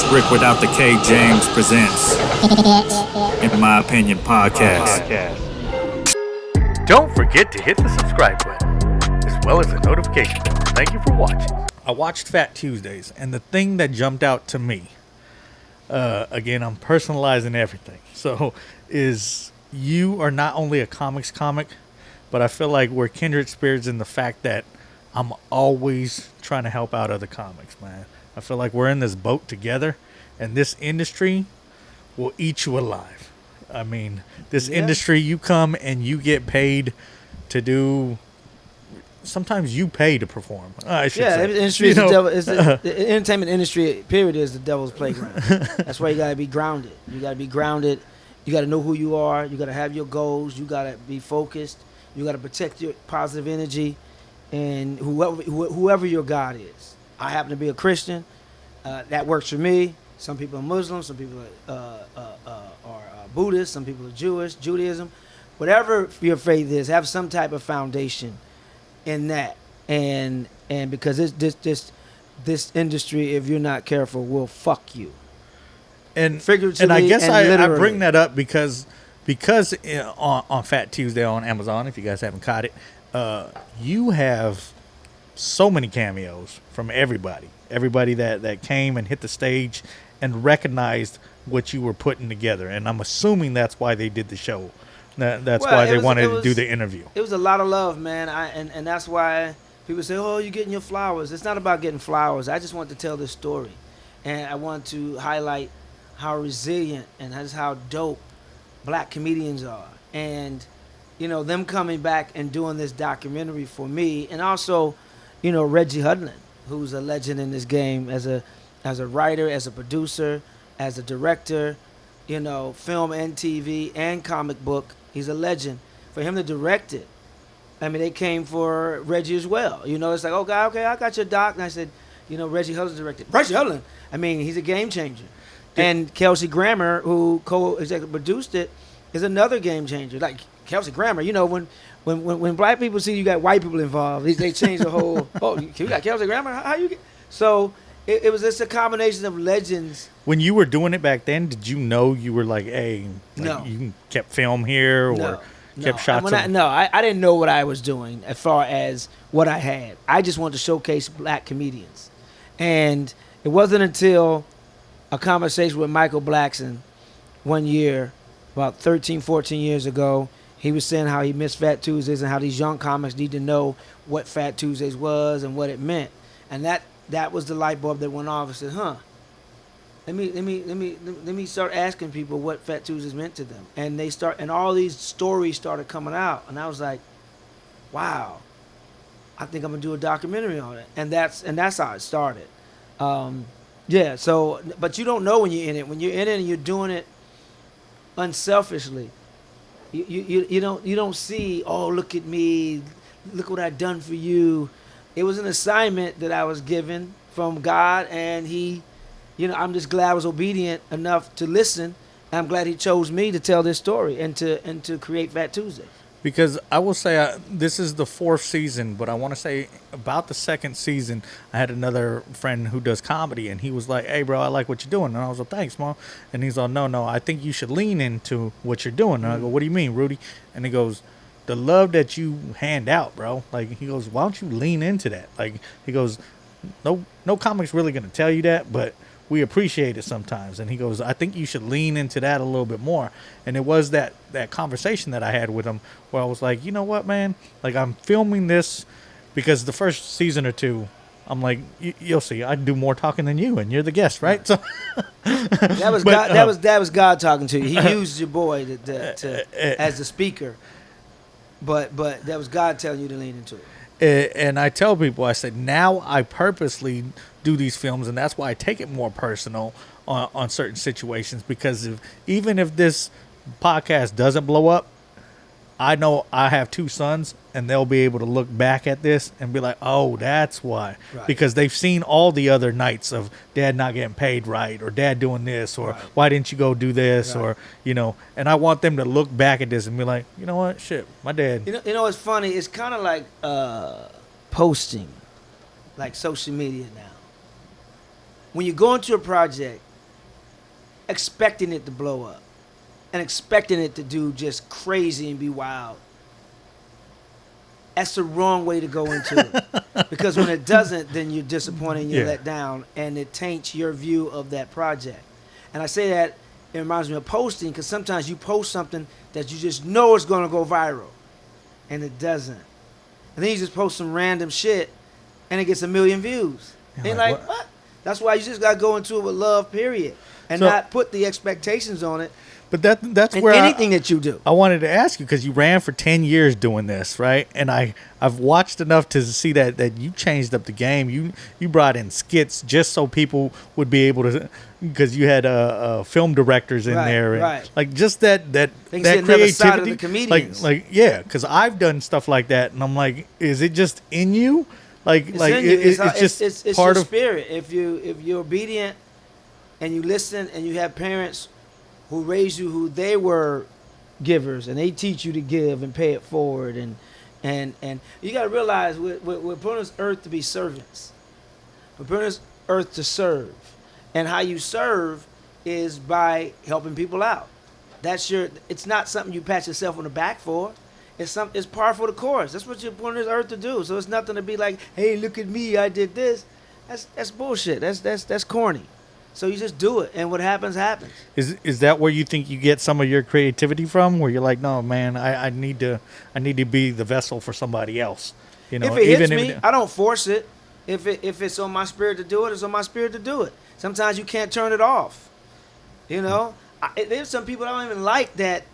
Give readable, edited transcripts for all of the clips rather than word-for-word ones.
It's Rick without the K. James presents, in my opinion, podcast. Don't forget to hit the subscribe button, as well as the notification bell. Thank you for watching. I watched Phat Tuesdays, and the thing that jumped out to me, again, I'm personalizing everything, so is you are not only a comic, but I feel like we're kindred spirits in the fact that I'm always trying to help out other comics, man. I feel like we're in this boat together, and this industry will eat you alive. I mean, this industry, you come and you get paid to do. Sometimes you pay to perform. I should say. The industry is the devil. The entertainment industry, period, is the devil's playground. That's why you gotta be grounded. You gotta be grounded. You gotta know who you are. You gotta have your goals. You gotta be focused. You gotta protect your positive energy, and whoever your God is. I happen to be a Christian. That works for me. Some people are Muslim. Some people are Buddhist. Some people are Jewish, Judaism. Whatever your faith is, have some type of foundation in that. And because this industry, if you're not careful, will fuck you. And figuratively, and I guess and I literally. bring that up because on Phat Tuesday on Amazon, if you guys haven't caught it, you have so many cameos from everybody that came and hit the stage and recognized what you were putting together. And I'm assuming that's why they did the show. That's why they wanted to do the interview. It was a lot of love, man. And that's why people say, oh, you're getting your flowers. It's not about getting flowers. I just want to tell this story. And I want to highlight how resilient and just how dope black comedians are. And, them coming back and doing this documentary for me. And also, Reggie Hudlin, who's a legend in this game as a writer, as a producer, as a director, film and TV and comic book. He's a legend. For him to direct it, I mean, they came for Reggie as well. It's like, okay, I got your doc. And I said, Reggie Hudlin directed. Reggie Hudlin, I mean, he's a game changer. And Kelsey Grammer, who co-executive produced it, is another game changer. Like Kelsey Grammer, when black people see you got white people involved, they change the whole. Oh, you got Kelsey Grammer? How you get? So it was just a combination of legends. When you were doing it back then, did you know you were like, hey, No. you kept film here or kept shots? I didn't know what I was doing as far as what I had. I just wanted to showcase black comedians, and it wasn't until a conversation with Michael Blackson one year, about 13, 14 years ago. He was saying how he missed Phat Tuesdays and how these young comics need to know what Phat Tuesdays was and what it meant. And that was the light bulb that went off. I said, let me start asking people what Phat Tuesdays meant to them. And all these stories started coming out. And I was like, wow, I think I'm gonna do a documentary on it. And that's how it started. So but you don't know when you're in it. When you're in it and you're doing it unselfishly. You don't see, oh, look at me, look what I've done for you. It was an assignment that I was given from God, and he, I'm just glad I was obedient enough to listen. And I'm glad he chose me to tell this story and to create Phat Tuesday. Because I will say this is the 4th season, but I want to say about the 2nd season, I had another friend who does comedy, and he was like, hey, bro, I like what you're doing. And I was like, thanks, Mom. And he's like, no, I think you should lean into what you're doing. And I go, what do you mean, Rudy? And he goes, the love that you hand out, bro. Like, he goes, why don't you lean into that? Like, he goes, no comic's really going to tell you that, but we appreciate it sometimes. And he goes, I think you should lean into that a little bit more. And it was that conversation that I had with him where I was like, you know what, man? Like, I'm filming this because the first season or two, I'm like, you'll see, I do more talking than you, and you're the guest, right? So that was God. That was God talking to you. He used your boy to as the speaker, but that was God telling you to lean into it. And I tell people, I said, now I purposely do these films, and that's why I take it more personal on certain situations, because even if this podcast doesn't blow up, I know I have 2 sons, and they'll be able to look back at this and be like, oh, that's why. Right. Because they've seen all the other nights of Dad not getting paid right, or Dad doing this, or why didn't you go do this, or, and I want them to look back at this and be like, you know what, shit, my dad. You know what's funny? It's kind of like posting, like social media now. When you go into a project, expecting it to blow up and expecting it to do just crazy and be wild. That's the wrong way to go into it. Because when it doesn't, then you're disappointed and you're let down, and it taints your view of that project. And I say that, it reminds me of posting, because sometimes you post something that you just know is going to go viral, and it doesn't. And then you just post some random shit, and it gets 1 million views. And you're like, what? That's why you just got to go into it with love, period, and not put the expectations on it. But that's in where anything that you do. I wanted to ask you, because you ran for 10 years doing this, right? And I've watched enough to see that you changed up the game. You brought in skits just so people would be able to, because you had film directors in there, and like just that creativity, side of the comedians. because I've done stuff like that, and I'm like, is it just in you? It's part of spirit. If you're obedient and you listen and you have parents who raised you, who they were givers, and they teach you to give and pay it forward, and you got to realize we're put on this earth to be servants. We're put on this earth to serve, and how you serve is by helping people out. It's not something you pat yourself on the back for. It's par for the course. That's what you're put on this earth to do. So it's nothing to be like, hey, look at me, I did this. That's bullshit. That's corny. So you just do it, and what happens, happens. Is that where you think you get some of your creativity from? Where you're like, no, man, I need to be the vessel for somebody else. You know, if it hits me, I don't force it. If it's on my spirit to do it, it's on my spirit to do it. Sometimes you can't turn it off. You know, there's some people I don't even like that.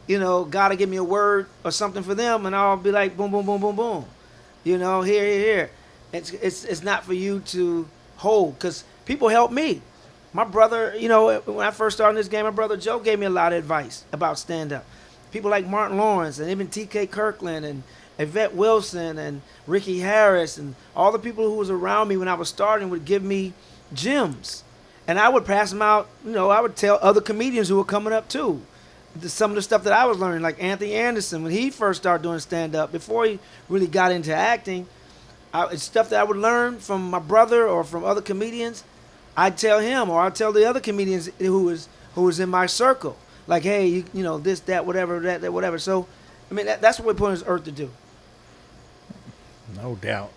You know, God will give me a word or something for them, and I'll be like, boom, boom, boom, boom, boom. You know, here. It's not for you to hold, because people help me. My brother, you know, when I first started in this game, my brother Joe gave me a lot of advice about stand-up. People like Martin Lawrence and even T.K. Kirkland and Yvette Wilson and Ricky Harris and all the people who was around me when I was starting would give me gems. And I would pass them out, you know, I would tell other comedians who were coming up too. Some of the stuff that I was learning, like Anthony Anderson, when he first started doing stand-up, before he really got into acting, it's stuff that I would learn from my brother or from other comedians. I'd tell him, or I'd tell the other comedians who was in my circle, like, hey, you know, this, that, whatever, that, whatever. So, I mean, that's what we're putting this earth to do. No doubt,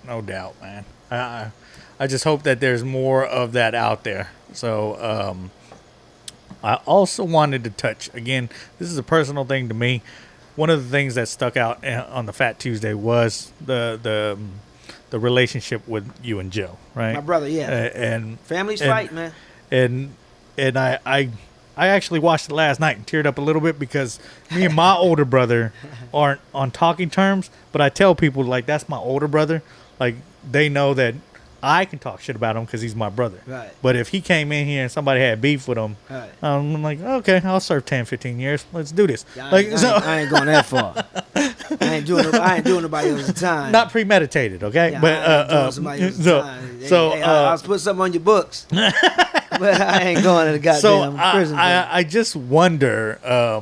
man. I just hope that there's more of that out there. So, I also wanted to touch, again, this is a personal thing to me. One of the things that stuck out on the Fat Tuesday was the relationship with you and Joe, right? My brother, yeah. And families fight, man. And I actually watched it last night and teared up a little bit, because me and my older brother aren't on talking terms, but I tell people, like, that's my older brother. Like, they know that I can talk shit about him because he's my brother. Right. But if he came in here and somebody had beef with him, right. I'm like, okay, I'll serve 10, 15 years. Let's do this. I ain't going that far. I ain't doing nobody else's time. Not premeditated, okay? Yeah, but I ain't doing somebody else's time. I'll put something on your books. But I ain't going to the goddamn prison. I just wonder,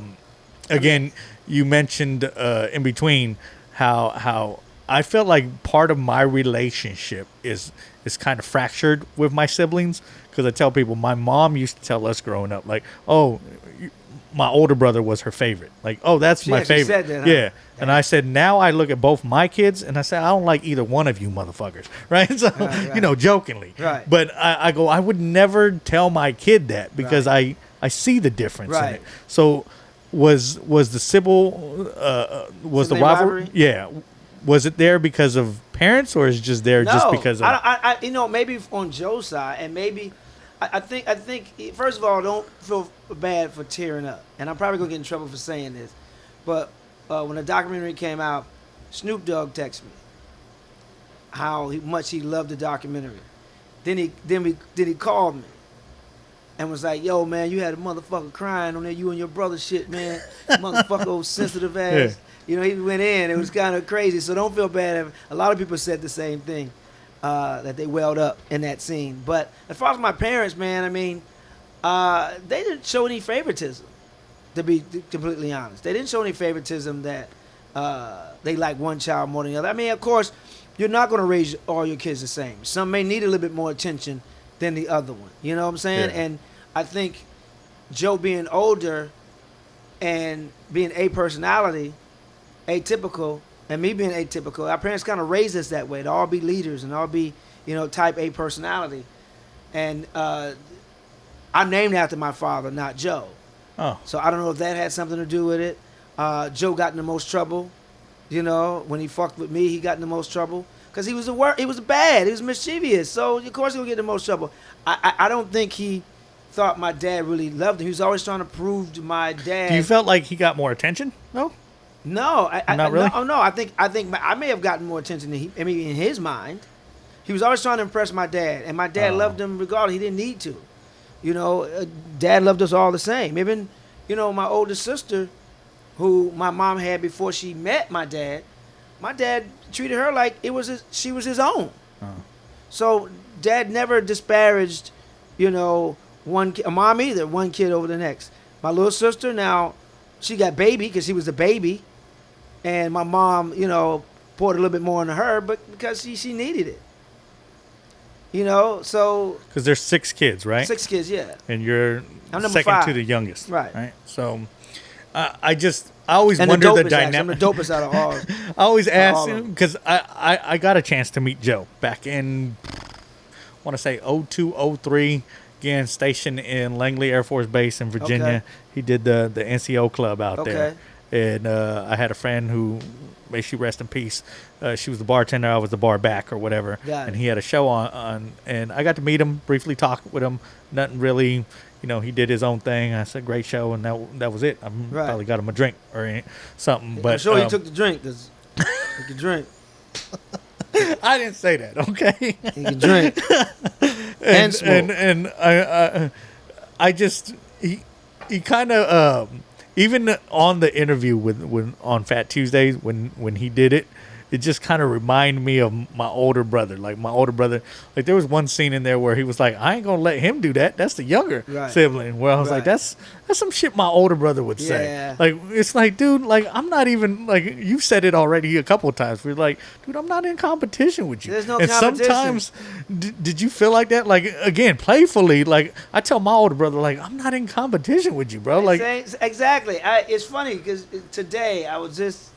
again, you mentioned in between how I felt like part of my relationship is kind of fractured with my siblings, because I tell people, my mom used to tell us growing up, like, oh, my older brother was her favorite. Like, oh, that's my favorite. Said that, huh? Yeah. And I said, now I look at both my kids and I say, I don't like either one of you motherfuckers. Right? So, right. you know, jokingly. Right. But I go, I would never tell my kid that, because I see the difference in it. So was the Sybil, was the rivalry? Yeah. Was it there because of parents, or is it just there just because of... I you know, maybe on Joe's side, and maybe... I think first of all, don't feel bad for tearing up. And I'm probably going to get in trouble for saying this. But when the documentary came out, Snoop Dogg texted me how much he loved the documentary. Then he called me and was like, yo, man, you had a motherfucker crying on there, you and your brother shit, man. Motherfucker, old sensitive ass. Yeah. You know, he went in. It was kind of crazy. So don't feel bad. A lot of people said the same thing, that they welled up in that scene. But as far as my parents, man, I mean, they didn't show any favoritism, to be completely honest. They didn't show any favoritism that they like one child more than the other. I mean, of course, you're not going to raise all your kids the same. Some may need a little bit more attention than the other one. You know what I'm saying? Yeah. And I think Joe being older and being a personality, atypical, and me being atypical, our parents kind of raised us that way to all be leaders and all be, type A personality. And I'm named after my father, not Joe. Oh, So I don't know if that had something to do with it. Joe got in the most trouble, when he fucked with me, he got in the most trouble because he was he was bad, he was mischievous. So of course he would get in the most trouble. I don't think he thought my dad really loved him. He was always trying to prove to my dad. do you felt like he got more attention? No. No, Not really? No. I think I may have gotten more attention than in his mind. He was always trying to impress my dad, and my dad loved him regardless. He didn't need to. Dad loved us all the same. Even, my older sister, who my mom had before she met my dad treated her like she was his own. So dad never disparaged, mom either, one kid over the next. My little sister, now, she got baby because she was the baby. And my mom, poured a little bit more into her, but because she needed it. So. Because there's 6 kids, right? 6 kids, yeah. And you're I'm number second 5. to the youngest. Right. So I always And wonder the actually. I'm dynamic. the dopest out of all. I always ask all of him them. because I got a chance to meet Joe back in, I want to say 02, 03, again, stationed in Langley Air Force Base in Virginia. Okay. He did the NCO club out there. Okay. And I had a friend who, may she rest in peace, she was the bartender, I was the bar back or whatever. Got it. And he had a show on, and I got to meet him, briefly talk with him. Nothing really, he did his own thing. I said, great show, and that was it. I probably got him a drink or something. But I'm sure he took the drink because he can drink. I didn't say that, okay? He can drink and smoke. And I just he kind of even on the interview with on Fat Tuesdays when he did it, it just kind of reminded me of my older brother. Like my older brother, like there was one scene in there where he was like, "I ain't gonna let him do that. That's the younger sibling." Where I was like, "That's some shit my older brother would say." Yeah. Like it's like, dude, like I'm not even like you said it already a couple of times. We're like, dude, I'm not in competition with you. There's no and competition. sometimes, did you feel like that? Like again, playfully, like I tell my older brother, like I'm not in competition with you, bro. Like exactly. It's funny because today I was just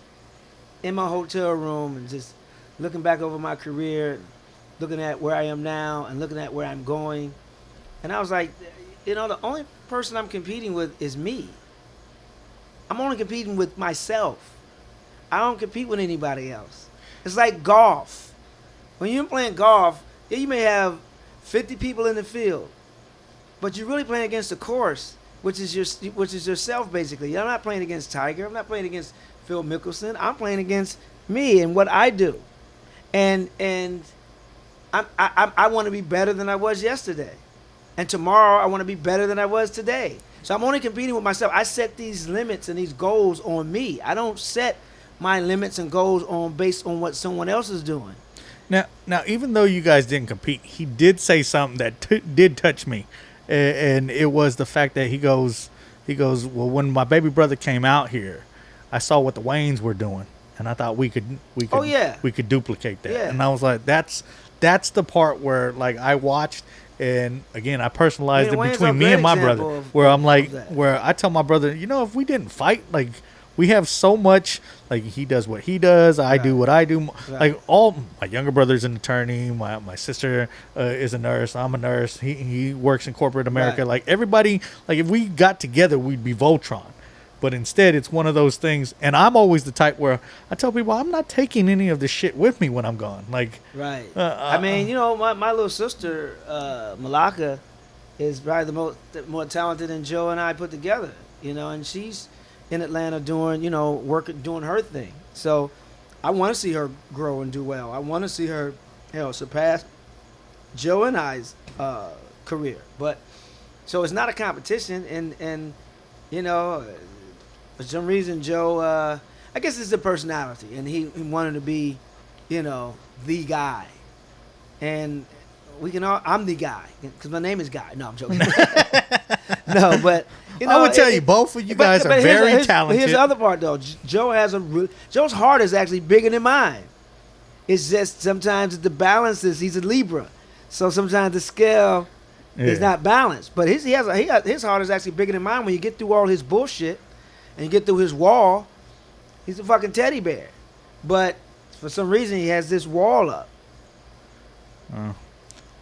in my hotel room and just looking back over my career, looking at where I am now and looking at where I'm going. And I was like, the only person I'm competing with is me. I'm only competing with myself. I don't compete with anybody else. It's like golf. When you're playing golf, yeah, you may have 50 people in the field, but you're really playing against the course, which is yourself basically. I'm not playing against Tiger. I'm not playing against Phil Mickelson. I'm playing against me and what I do, and I want to be better than I was yesterday, and tomorrow I want to be better than I was today. So I'm only competing with myself. I set these limits and these goals on me. I don't set my limits and goals based on what someone else is doing. now, even though you guys didn't compete, he did say something that did touch me, and it was the fact that he goes, well, when my baby brother came out here, I saw what the Waynes were doing, and I thought we could duplicate that. Yeah. And I was like, that's the part where like I watched, and again I personalized it Wayne's between a me great and my example brother, of- where I'm like, of that. where I tell my brother, if we didn't fight, like we have so much, like he does what he does, I do what I do. Like all my younger brother's an attorney, my sister is a nurse, I'm a nurse. He works in corporate America. Right. Like everybody, like if we got together, we'd be Voltron. But instead, it's one of those things, and I'm always the type where I tell people I'm not taking any of this shit with me when I'm gone. Like, right. I mean, my little sister, Malaka, is probably the more talented than Joe and I put together. And she's in Atlanta doing, doing her thing. So I want to see her grow and do well. I want to see her, surpass Joe and I's career. But so it's not a competition, and for some reason, Joe, I guess it's the personality, and he wanted to be, the guy. And I'm the guy, because my name is Guy. No, I'm joking. No, but, I would tell you, both of you guys are very talented. Here's the other part, though. Joe's heart is actually bigger than mine. It's just sometimes the balance is, he's a Libra. So sometimes the scale He's not balanced. But his heart is actually bigger than mine. When you get through all his bullshit and you get through his wall, he's a fucking teddy bear. But for some reason, he has this wall up.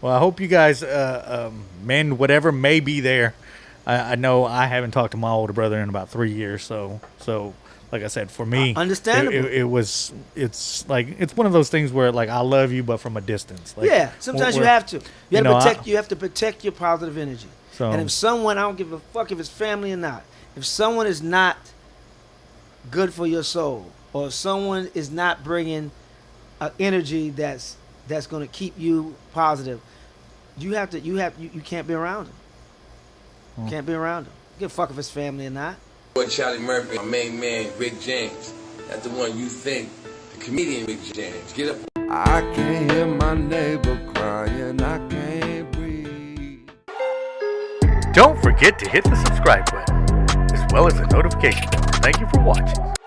Well, I hope you guys mend whatever may be there. I know I haven't talked to my older brother in about 3 years, so like I said, for me, understandable. It's one of those things where like I love you, but from a distance. Like, yeah, sometimes you have to. You have to protect your positive energy. So, and if someone, I don't give a fuck if it's family or not, if someone is not good for your soul, or if someone is not bringing an energy that's going to keep you positive, you can't be around them. Can't be around them. You give a fuck if it's family or not. Charlie Murphy, my main man, Rick James. That's the one you think, the comedian Rick James. Get up. I can't hear my neighbor crying, I can't breathe. Don't forget to hit the subscribe button, as well as the notification bell. Thank you for watching.